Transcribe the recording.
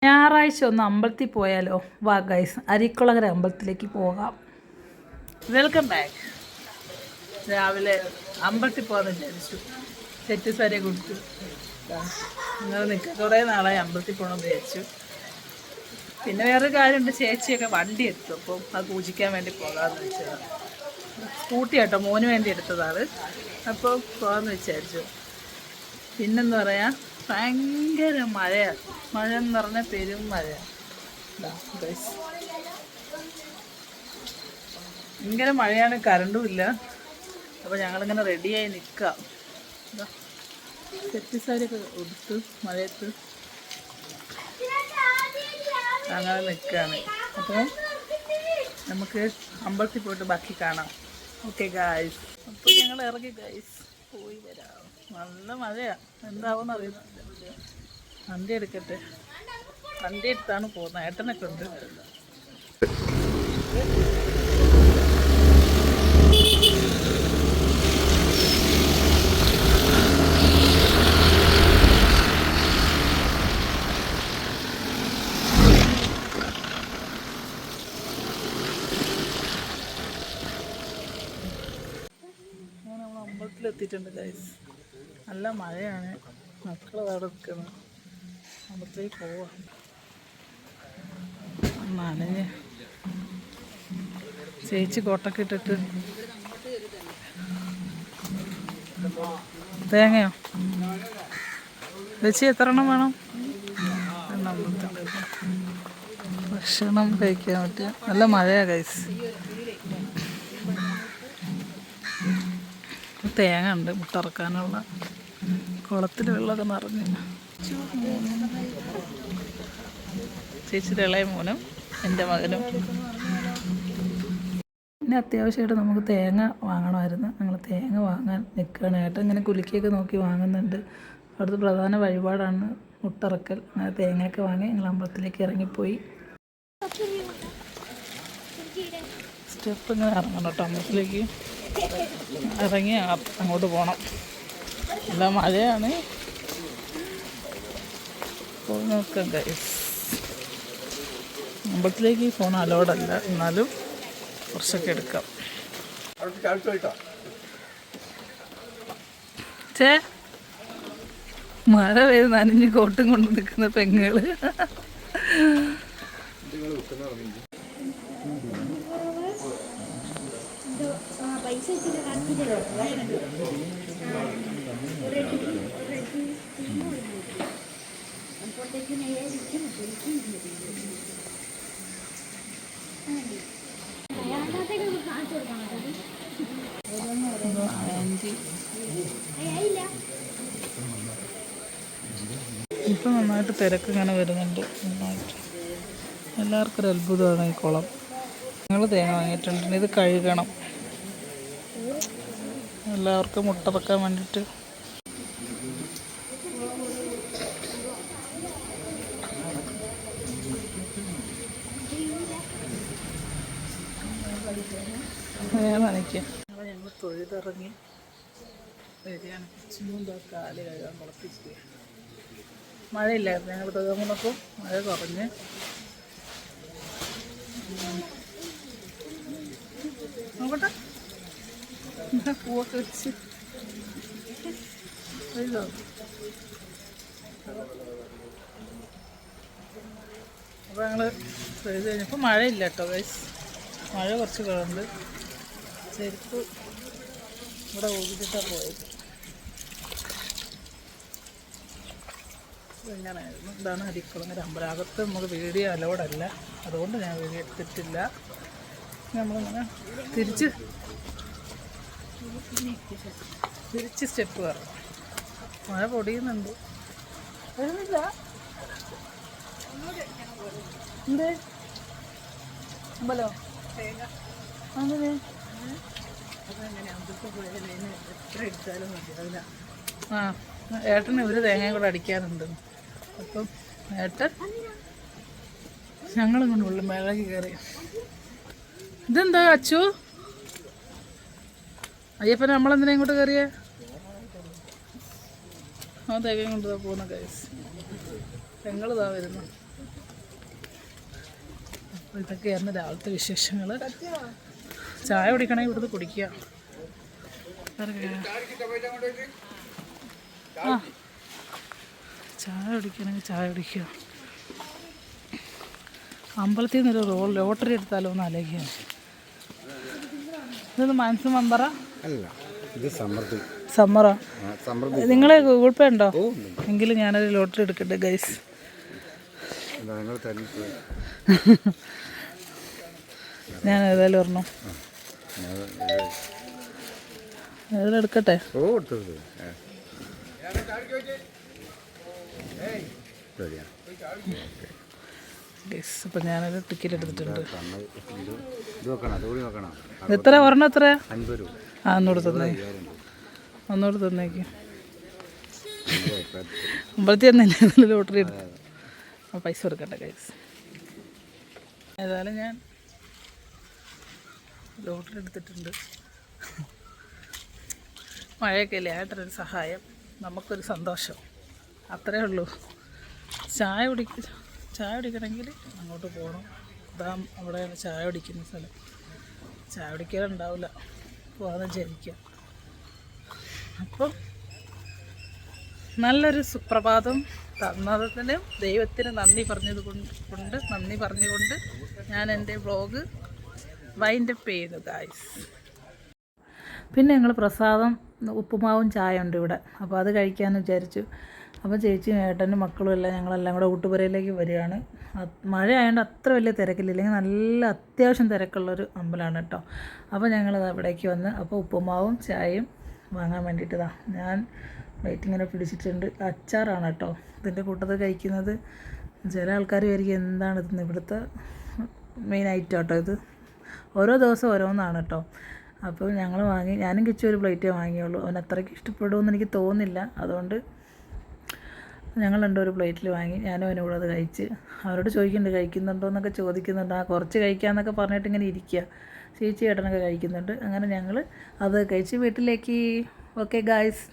ഞായറാഴ്ച ഒന്ന് അമ്പലത്തിൽ പോയാലോ? വാ ഗൈസ്, അരിക്കുളങ്ങര അമ്പലത്തിലേക്ക് പോകാം. Welcome back. രാവിലെ അമ്പലത്തിൽ പോകാമെന്ന് വിചാരിച്ചു. സെറ്റ് സാരിയെ കൊടുത്തു നിങ്ങൾ നിൽക്കുക. കുറേ നാളായി അമ്പലത്തിൽ പോകണമെന്ന് വിചാരിച്ചു. പിന്നെ വേറൊരു കാര്യമുണ്ട്, ചേച്ചിയൊക്കെ വണ്ടി എടുത്തു. അപ്പം അത് പൂജിക്കാൻ വേണ്ടി പോകാമെന്ന് വെച്ചതാണ്. സ്കൂട്ടി കേട്ടോ, മോന് വേണ്ടി എടുത്തതാണ്. അപ്പോൾ പോകാമെന്ന് വിചാരിച്ചു. പിന്നെന്ന് പറയാം, ഭയങ്കര മഴയാണ്. മഴ എന്ന് പറഞ്ഞാൽ പെരും മഴയാണ്. ഭയങ്കര മഴയാണ്, കറണ്ടും ഇല്ല. അപ്പോൾ ഞങ്ങളിങ്ങനെ റെഡിയായി നിൽക്കാം. സെറ്റ് സാരിയൊക്കെ ഉടുത്ത് മഴയത്ത് അങ്ങനെ നിൽക്കുകയാണ്. അപ്പോൾ നമുക്ക് അമ്പലത്തിൽ പോയിട്ട് ബാക്കി കാണാം. ഓക്കെ ഗായ്സ്, അപ്പോൾ ഞങ്ങൾ ഇറങ്ങി ഗായ്സ്, പോയി വരാം. നല്ല മഴയാണ്, എന്താവുമെന്ന് അറിയുന്നില്ല. വണ്ടി എടുക്കട്ടെ. വണ്ടി എടുത്താണ് പോകുന്നത്. ഏട്ടനൊക്കെ ഉണ്ട്. നമ്മൾ അമ്പലത്തിലെത്തിയിട്ടുണ്ട് ഗൈസ്. നല്ല മഴയാണ്. മക്കൾ അവിടെ നിൽക്കുന്നത്. അമ്പലത്തിലേക്ക് പോവാം. നനഞ്ഞ് ചേച്ചി കോട്ടൊക്കെ ഇട്ടിട്ട്. തേങ്ങയോ ചേച്ചി? എത്ര എണ്ണം വേണം? ഭക്ഷണം കഴിക്കാൻ പറ്റിയ നല്ല മഴയാണ് ഗൈസ്. തേങ്ങ ഉണ്ട് മുട്ടറക്കാനുള്ള. കുളത്തിൽ വെള്ളമൊക്കെ നിറഞ്ഞ്. ചേച്ചിയുടെ ഇളയ മോനും എൻ്റെ മകനും. പിന്നെ അത്യാവശ്യമായിട്ട് നമുക്ക് തേങ്ങ വാങ്ങണമായിരുന്നു. ഞങ്ങൾ തേങ്ങ വാങ്ങാൻ നിൽക്കുകയാണ്. ഏട്ടൻ ഇങ്ങനെ കുലുക്കിയൊക്കെ നോക്കി വാങ്ങുന്നുണ്ട്. അവിടുത്തെ പ്രധാന വഴിപാടാണ് മുട്ടറക്കൽ. അങ്ങനെ തേങ്ങയൊക്കെ വാങ്ങി ഞങ്ങൾ അമ്പലത്തിലേക്ക് ഇറങ്ങിപ്പോയി. സ്റ്റെപ്പ് ഇങ്ങനെ ഇറങ്ങണം കേട്ടോ. അമ്പലത്തിലേക്ക് ഇറങ്ങി അങ്ങോട്ട് പോകണം. നല്ല മഴയാണ്. പോയി നോക്കാം ഗൈസ്. അമ്പലത്തിലേക്ക് ഫോൺ അലോഡല്ല, എന്നാലും കുറച്ചൊക്കെ എടുക്കാം. ചേ, മഴ പെയ്ത് നനഞ്ഞ് കോട്ടും കൊണ്ട് നിൽക്കുന്ന പെങ്ങള്. ഇപ്പം നന്നായിട്ട് തിരക്ക് ഇങ്ങനെ വരുന്നുണ്ട്. നന്നായിട്ട് എല്ലാവർക്കും ഒരു അത്ഭുതമാണ് ഈ കുളം. ഞങ്ങൾ തേങ്ങ വാങ്ങിയിട്ടുണ്ട്. ഇത് കഴുകണം. എല്ലാവർക്കും മുട്ടറക്കാൻ വേണ്ടിയിട്ട്. നനയ്ക്കുക. ഞങ്ങൾ തൊഴുതിറങ്ങി വരികയാണ്. ചൂണ്ട കാല് കഴുകാൻ കുളപ്പിച്ച്. മഴയില്ലായിരുന്നു. ഞങ്ങൾ തൊഴുന്നപ്പോൾ മഴ കുറഞ്ഞ്. നോക്കട്ടെ, പൂവൊക്കെ വെച്ച് ഇതോ. അപ്പോൾ ഞങ്ങൾ തൊഴുത് കഴിഞ്ഞപ്പോൾ മഴയില്ല കേട്ടോ ഗൈസ്. മഴ കുറച്ച് കുറവുണ്ട്. ചെരുപ്പ് ഇവിടെ ഊതിട്ടാണ് പോയത്. ഇങ്ങനെയായിരുന്നു. ഇതാണ് അരിക്കുളങ്ങര അമ്പലം. അകത്ത് നമുക്ക് വീഡിയോ അലോഡല്ല, അതുകൊണ്ട് ഞാൻ വീഡിയോ എടുത്തിട്ടില്ല. നമ്മളിങ്ങനെ തിരിച്ച് സ്റ്റെപ്പ് കയറും. മഴ പൊടിയുന്നുണ്ട്. വരുന്നില്ല എന്തേ അമ്പലോ? അങ്ങനെ ആ, ഏട്ടന് ഒരു തേങ്ങയും കൂടെ അടിക്കാനുണ്ട്. അപ്പം ഏട്ടൻ ഞങ്ങളും കൊണ്ട് ഉള്ളു മേളക്ക് കയറി. ഇതെന്താ അച്ചു? അയ്യപ്പൻ നമ്മളെന്തിനാ ഇങ്ങോട്ട് കയറിയേ? ആ തേങ്ങയും കൊണ്ട് പോകുന്ന കേസ്. പെങ്ങളിതാ വരുന്നു. ഇതൊക്കെയായിരുന്നു രാവിലത്തെ വിശേഷങ്ങൾ. ചായ കുടിക്കണമെങ്കിൽ ഇവിടുന്ന് കുടിക്കുക. ആ ചായ കുടിക്കണമെങ്കിൽ ചായ കുടിക്കുക. അമ്പലത്തിൽ നിന്നൊരു ലോട്ടറി എടുത്താലോ എന്ന് ആലോചിക്കുക. ഇതൊന്ന് മനസ്സ് മെമ്പറാ അല്ല, ഇത് സമ്മറാ. നിങ്ങൾ ഗൂഗിൾ പേ ഉണ്ടോ? എങ്കിലും ഞാനൊരു ലോട്ടറി എടുക്കട്ടെ ഗൈസ്. ഞാൻ ഏതായാലും ഒരെണ്ണം ഏതെടുക്കട്ടെ. അപ്പം ഞാനൊരു ടിക്കറ്റ് എടുത്തിട്ടുണ്ട്. എത്ര ഒരെണ്ണം എത്ര? ആ ഒന്നുകൂടെ തന്നേക്ക്. അമ്പലത്തിൽ തന്നെ ലോട്ടറി എടുത്തു. അപ്പോൾ പൈസ കൊടുക്കട്ടെ ഗൈസ്. ഏതായാലും ഞാൻ ലോട്ടറി എടുത്തിട്ടുണ്ട്. മഴയൊക്കെ അല്ലേ, ഏട്ടനൊരു സഹായം, നമുക്കൊരു സന്തോഷം, അത്രേ ഉള്ളൂ. ചായ കുടിക്കണമെങ്കിൽ അങ്ങോട്ട് പോകണം. അതാ അവിടെയാണ് ചായ കുടിക്കുന്ന സ്ഥലം. ചായ കുടിക്കാറുണ്ടാവില്ല, പോകാമെന്ന് വിചാരിക്കുക. അപ്പം നല്ലൊരു സുപ്രഭാതം തന്നതിന് ദൈവത്തിന് നന്ദി പറഞ്ഞുകൊണ്ട് ഞാൻ എൻ്റെ വ്ളോഗ് വൈൻഡപ്പ് ചെയ്യുന്നു ഗായ്സ്. പിന്നെ ഞങ്ങൾ പ്രസാദം ഉപ്പുമാവും ചായ ഉണ്ട് ഇവിടെ, അപ്പോൾ അത് കഴിക്കാമെന്ന് വിചാരിച്ചു. അപ്പോൾ ചേച്ചിയും ഏട്ടനും മക്കളും എല്ലാം ഞങ്ങളെല്ലാം കൂടെ ഊട്ടുപുരയിലേക്ക് വരികയാണ്. മഴ ആയതുകൊണ്ട് അത്ര വലിയ തിരക്കില്ല, ഇല്ലെങ്കിൽ നല്ല അത്യാവശ്യം തിരക്കുള്ളൊരു അമ്പലമാണ് കേട്ടോ. അപ്പോൾ ഞങ്ങളത് അവിടേക്ക് വന്ന് അപ്പോൾ ഉപ്പുമാവും ചായയും വാങ്ങാൻ വേണ്ടിയിട്ടതാണ് ഞാൻ വെയിറ്റിങ്ങനെ പിടിച്ചിട്ടുണ്ട്. അച്ചാറാണ് കേട്ടോ ഇതിൻ്റെ കൂട്ടത്തിൽ കഴിക്കുന്നത്. ചില ആൾക്കാർ വിചാരിക്കും എന്താണ് ഇതെന്ന്, ഇവിടുത്തെ മെയിൻ ഐറ്റം കേട്ടോ ഇത്. ഓരോ ദിവസം ഓരോന്നാണ് കേട്ടോ. അപ്പോൾ ഞങ്ങൾ വാങ്ങി, ഞാനും കിച്ചു ഒരു പ്ലേറ്റേ വാങ്ങിയുള്ളൂ. അവൻ അത്രയ്ക്ക് ഇഷ്ടപ്പെടുമെന്ന് എനിക്ക് തോന്നുന്നില്ല, അതുകൊണ്ട് ഞങ്ങൾ ഒരു പ്ലേറ്റിൽ വാങ്ങി. ഞാനും അവനും കൂടെ അത് കഴിച്ച്. അവരോട് ചോദിക്കുന്നുണ്ട് കഴിക്കുന്നുണ്ടോ എന്നൊക്കെ ചോദിക്കുന്നുണ്ട്. ആ കുറച്ച് കഴിക്കാമെന്നൊക്കെ പറഞ്ഞിട്ട് ഇങ്ങനെ ഇരിക്കുക. ചേച്ചി ഏട്ടനൊക്കെ കഴിക്കുന്നുണ്ട്. അങ്ങനെ ഞങ്ങൾ അത് കഴിച്ച് വീട്ടിലേക്ക്. Okay guys.